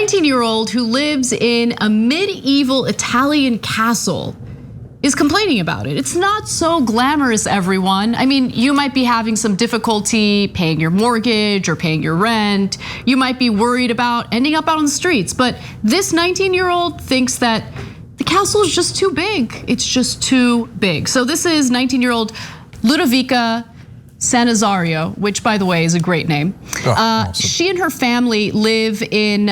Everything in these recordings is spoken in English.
19-year-old who lives in a medieval Italian castle is complaining about it. It's not so glamorous, everyone. I mean, you might be having some difficulty paying your mortgage or paying your rent. You might be worried about ending up out on the streets. But this 19-year-old thinks that the castle is just too big. It's just too big. So this is 19-year-old Ludovica Sannazzaro, which by the way is a great name. Awesome. She and her family live in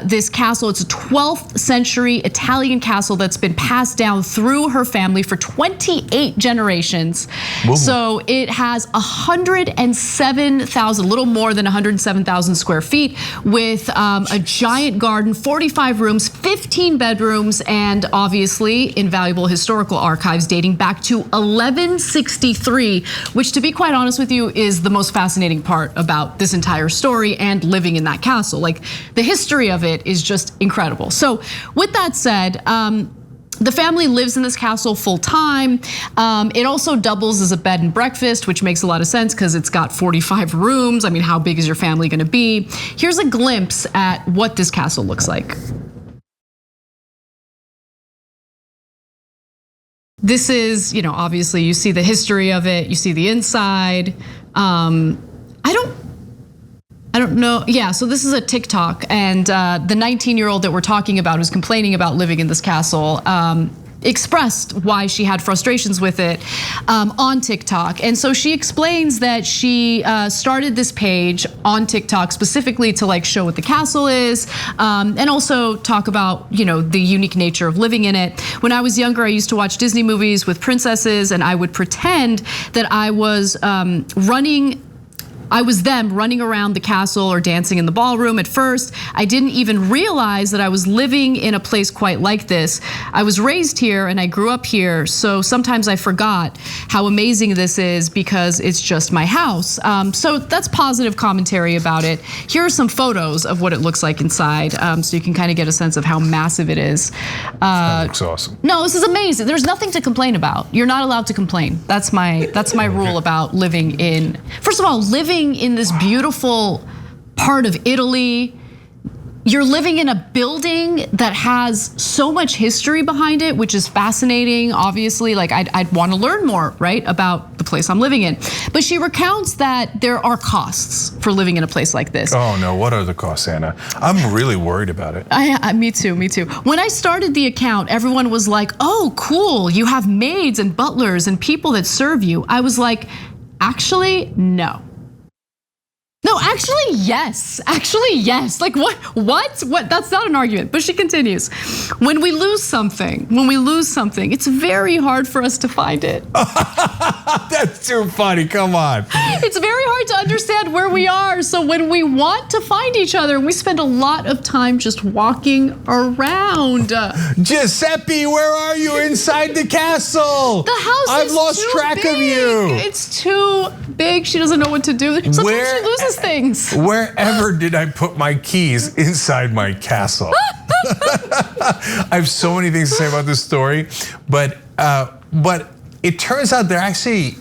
this castle. It's a 12th century Italian castle that's been passed down through her family for 28 generations. Whoa. So it has 107,000, a little more than 107,000 square feet with a giant garden, 45 rooms, 15 bedrooms, and obviously invaluable historical archives dating back to 1163, which to be quite honest with you is the most fascinating part about this entire story and living in that castle. Like the history of it is just incredible. So with that said, the family lives in this castle full time. It also doubles as a bed and breakfast, which makes a lot of sense because it's got 45 rooms. I mean, how big is your family gonna be? Here's a glimpse at what this castle looks like. This is, obviously you see the history of it, you see the inside. I don't know. Yeah, so this is a TikTok, and the 19-year-old that we're talking about who's complaining about living in this castle expressed why she had frustrations with it on TikTok. And so she explains that she started this page on TikTok specifically to like show what the castle is and also talk about, the unique nature of living in it. When I was younger, I used to watch Disney movies with princesses and I would pretend that I was them running around the castle or dancing in the ballroom. At first, I didn't even realize that I was living in a place quite like this. I was raised here and I grew up here, so sometimes I forgot how amazing this is because it's just my house. So that's positive commentary about it. Here are some photos of what it looks like inside, so you can kind of get a sense of how massive it is. That looks awesome. No, this is amazing. There's nothing to complain about. You're not allowed to complain. That's my rule about living in. First of all, living in this beautiful part of Italy. You're living in a building that has so much history behind it, which is fascinating. Obviously, like I'd want to learn more, right, about the place I'm living in. But she recounts that there are costs for living in a place like this. Oh no, what are the costs, Anna? I'm really worried about it. Me too. When I started the account, everyone was like, oh, cool, you have maids and butlers and people that serve you. I was like, actually, no. No, actually, yes. Like what? That's not an argument, but she continues. When we lose something, it's very hard for us to find it. That's too funny, come on. It's very hard to understand where we are. So when we want to find each other, we spend a lot of time just walking around. Giuseppe, where are you inside the castle? The house I've lost track of you. It's too big, she doesn't know what to do. Sometimes she loses things. Wherever did I put my keys inside my castle? I have so many things to say about this story, but it turns out they're actually,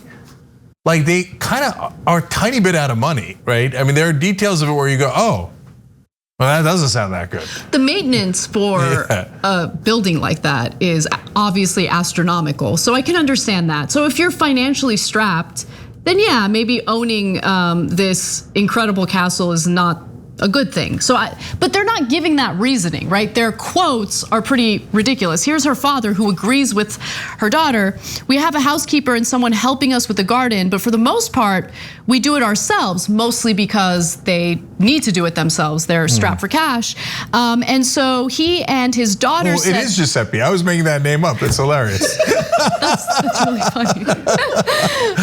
like they kind of are a tiny bit out of money, right? I mean, there are details of it where you go, oh, well, that doesn't sound that good. The maintenance for a building like that is obviously astronomical, so I can understand that. So if you're financially strapped, then yeah, maybe owning this incredible castle is not a good thing. But they're not giving that reasoning, right? Their quotes are pretty ridiculous. Here's her father who agrees with her daughter. We have a housekeeper and someone helping us with the garden, but for the most part, we do it ourselves, mostly because they need to do it themselves. They're strapped for cash. And so he and his daughter said— It is Giuseppe, I was making that name up, it's hilarious. That's really funny.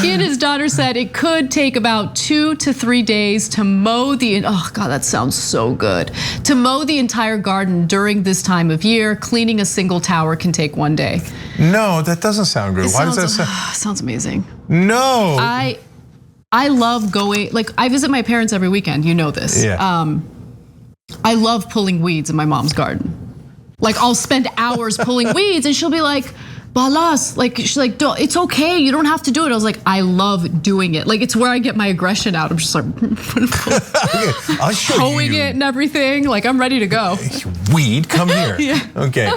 He and his daughter said it could take about 2 to 3 days to mow oh God, that sounds so good. To mow the entire garden during this time of year. Cleaning a single tower can take 1 day. No, that doesn't sound good. Why does that sound? Sounds amazing. No. I love going, like I visit my parents every weekend, you know this. Yeah. I love pulling weeds in my mom's garden. Like I'll spend hours pulling weeds and she'll be like, balas, like she's like, it's okay, you don't have to do it. I was like, I love doing it. Like it's where I get my aggression out. I'm just like, okay, I'll show towing you. it and everything. Like I'm ready to go. Weed, come here. Yeah. Okay.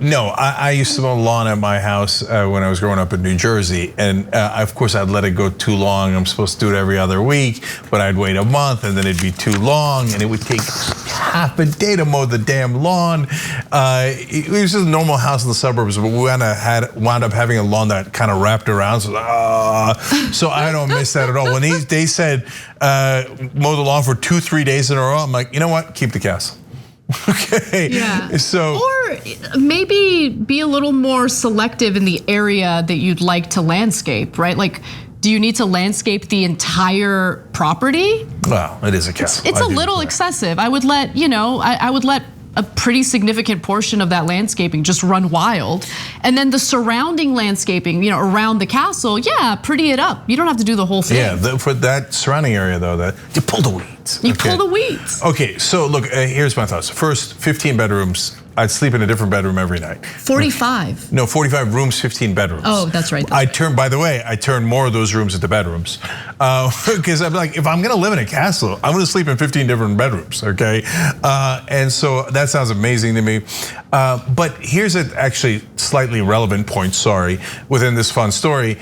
No, I used to mow lawn at my house when I was growing up in New Jersey, and of course I'd let it go too long. I'm supposed to do it every other week, but I'd wait a month, and then it'd be too long, and it would take half a day to mow the damn lawn. It was just a normal house in the suburbs, but we wound up having a lawn that kind of wrapped around. So I don't miss that at all. When they said mow the lawn for 2-3 days in a row, I'm like, you know what? Keep the castle. Okay. Yeah. So, or maybe be a little more selective in the area that you'd like to landscape, right? Like, do you need to landscape the entire property? Well, it is a castle. It's a little excessive. I would let, I would let a pretty significant portion of that landscaping just run wild. And then the surrounding landscaping, around the castle, yeah, pretty it up. You don't have to do the whole thing. Yeah, for that surrounding area though, that you pull the weeds. You pull the weeds. Okay, so look, here's my thoughts. First, 15 bedrooms. I'd sleep in a different bedroom every night. 45. No, 45 rooms, 15 bedrooms. Oh, that's right. By the way, I turn more of those rooms into bedrooms. Because I'm like, if I'm gonna live in a castle, I'm gonna sleep in 15 different bedrooms, okay? And so that sounds amazing to me. But here's an actually slightly relevant point, within this fun story.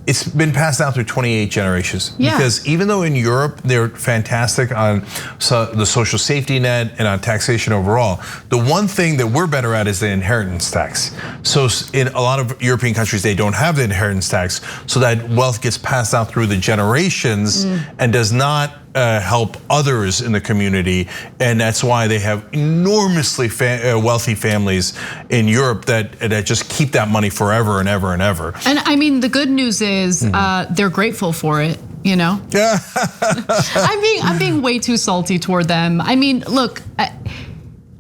It's been passed down through 28 generations. Yeah. Because even though in Europe they're fantastic on the social safety net and on taxation overall, the one thing that we're better at is the inheritance tax. So in a lot of European countries, they don't have the inheritance tax, so that wealth gets passed down through the generations and does not help others in the community, and that's why they have enormously wealthy families in Europe that just keep that money forever and ever and ever. And I mean, the good news is they're grateful for it. Yeah. I'm being way too salty toward them. I mean, look.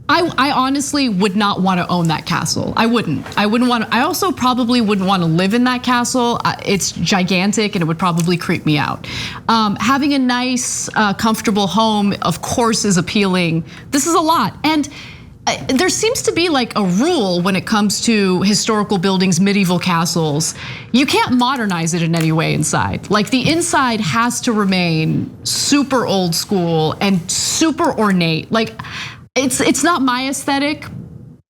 I honestly would not want to own that castle. I wouldn't want to. I also probably wouldn't want to live in that castle. It's gigantic and it would probably creep me out. Having a nice, comfortable home, of course, is appealing. This is a lot. And there seems to be like a rule when it comes to historical buildings, medieval castles. You can't modernize it in any way inside. Like the inside has to remain super old school and super ornate. Like, it's not my aesthetic,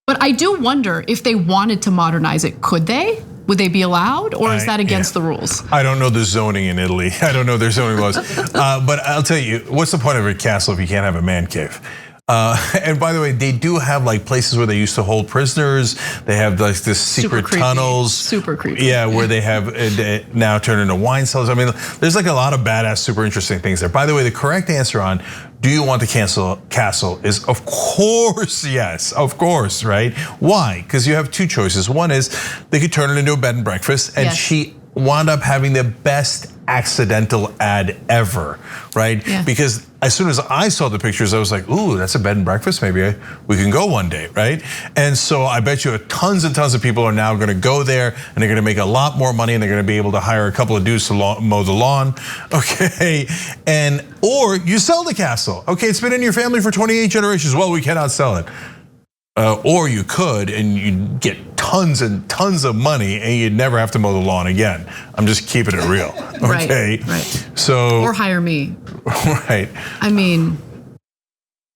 but I do wonder if they wanted to modernize it, could they? Would they be allowed, or is that against the rules? I don't know the zoning in Italy. I don't know their zoning laws. But I'll tell you, what's the point of a castle if you can't have a man cave? And by the way, they do have like places where they used to hold prisoners. They have like this secret tunnels. Super creepy. Yeah, where they have now turned into wine cellars. I mean, there's like a lot of badass, super interesting things there. By the way, the correct answer on do you want the castle is of course yes, of course, right? Why? Because you have two choices. One is they could turn it into a bed and breakfast, and she wound up having the best accidental ad ever, right? Yeah. Because as soon as I saw the pictures, I was like, ooh, that's a bed and breakfast. Maybe we can go one day, right? And so I bet you tons and tons of people are now gonna go there and they're gonna make a lot more money and they're gonna be able to hire a couple of dudes to mow the lawn, okay? Or you sell the castle. Okay, it's been in your family for 28 generations. Well, we cannot sell it. Or you could, and you'd get tons and tons of money, and you'd never have to mow the lawn again. I'm just keeping it real, okay? Right. So or hire me. Right. I mean.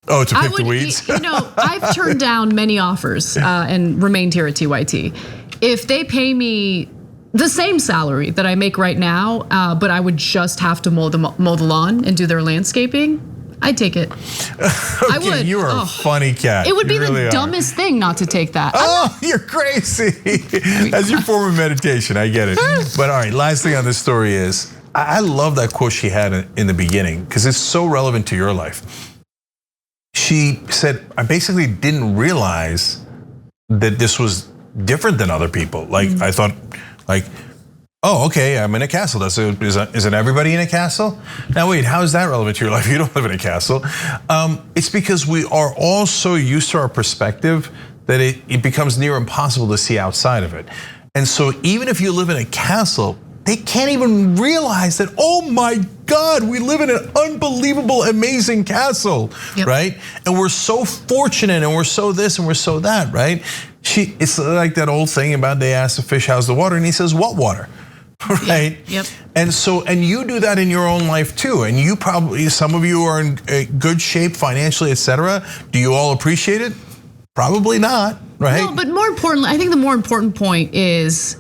Oh, to pick the weeds. I've turned down many offers and remained here at TYT. If they pay me the same salary that I make right now, but I would just have to mow the lawn and do their landscaping, I'd take it. I would. You are a funny cat. It would be the dumbest thing not to take that. Oh, you're crazy. That's your form of meditation. I get it. But all right, last thing on this story is, I love that quote she had in the beginning because it's so relevant to your life. She said, I basically didn't realize that this was different than other people. Like I thought, like, oh, okay, I'm in a castle. Isn't everybody in a castle? Now wait, how is that relevant to your life? You don't live in a castle. It's because we are all so used to our perspective that it becomes near impossible to see outside of it. And so even if you live in a castle, they can't even realize that, oh my God, we live in an unbelievable, amazing castle, right? And we're so fortunate, and we're so this, and we're so that, right? It's like that old thing about they ask the fish, how's the water? And he says, what water? Right? Yep. And you do that in your own life too. And you probably, some of you are in good shape financially, etc. Do you all appreciate it? Probably not, right? No, but more importantly, I think the more important point is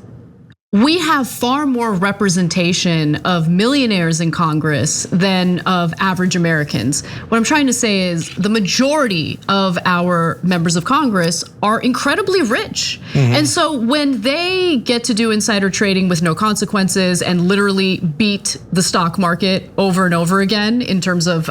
we have far more representation of millionaires in Congress than of average Americans. What I'm trying to say is the majority of our members of Congress are incredibly rich. And so when they get to do insider trading with no consequences and literally beat the stock market over and over again in terms of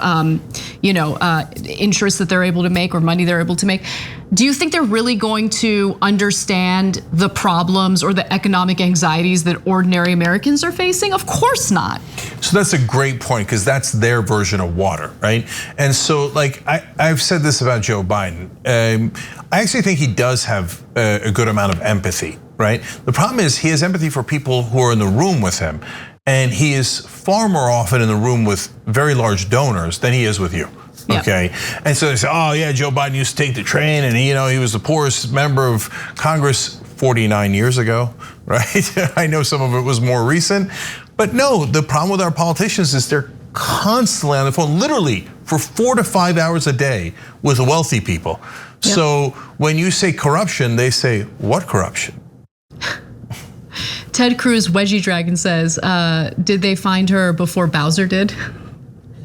interest that they're able to make or money they're able to make, do you think they're really going to understand the problems or the economic anxieties that ordinary Americans are facing? Of course not. So that's a great point, because that's their version of water, right? And so like I've said this about Joe Biden. I actually think he does have a good amount of empathy, right? The problem is he has empathy for people who are in the room with him. And he is far more often in the room with very large donors than he is with you. Okay, and so they say, oh yeah, Joe Biden used to take the train, and he was the poorest member of Congress 49 years ago, right? I know some of it was more recent, but no, the problem with our politicians is they're constantly on the phone, literally for 4 to 5 hours a day with wealthy people. So when you say corruption, they say, what corruption? Ted Cruz, Wedgie Dragon says, did they find her before Bowser did?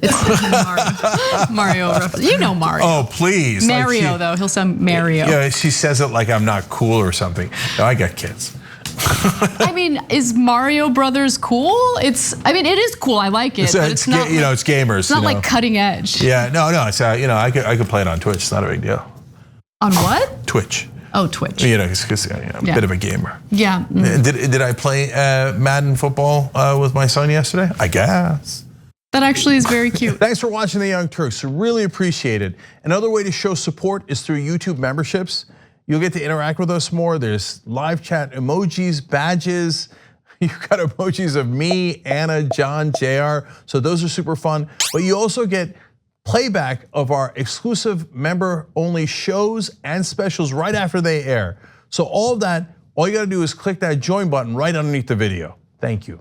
It's Mario reference. You know Mario. Oh, please. Mario, though, he'll sound Mario. Yeah, she says it like I'm not cool or something. No, I got kids. I mean, is Mario Brothers cool? it is cool. I like it, but it's not. It's gamers. It's not like cutting edge. Yeah, no, it's I could play it on Twitch. It's not a big deal. On what? Twitch. Oh, Twitch. Because I'm a bit of a gamer. Yeah. Did I play Madden football with my son yesterday? I guess. That actually is very cute. Thanks for watching The Young Turks. Really appreciate it. Another way to show support is through YouTube memberships. You'll get to interact with us more. There's live chat emojis, badges. You've got emojis of me, Anna, John, JR. So those are super fun. But you also get playback of our exclusive member-only shows and specials right after they air. So all of that, all you gotta do is click that join button right underneath the video. Thank you.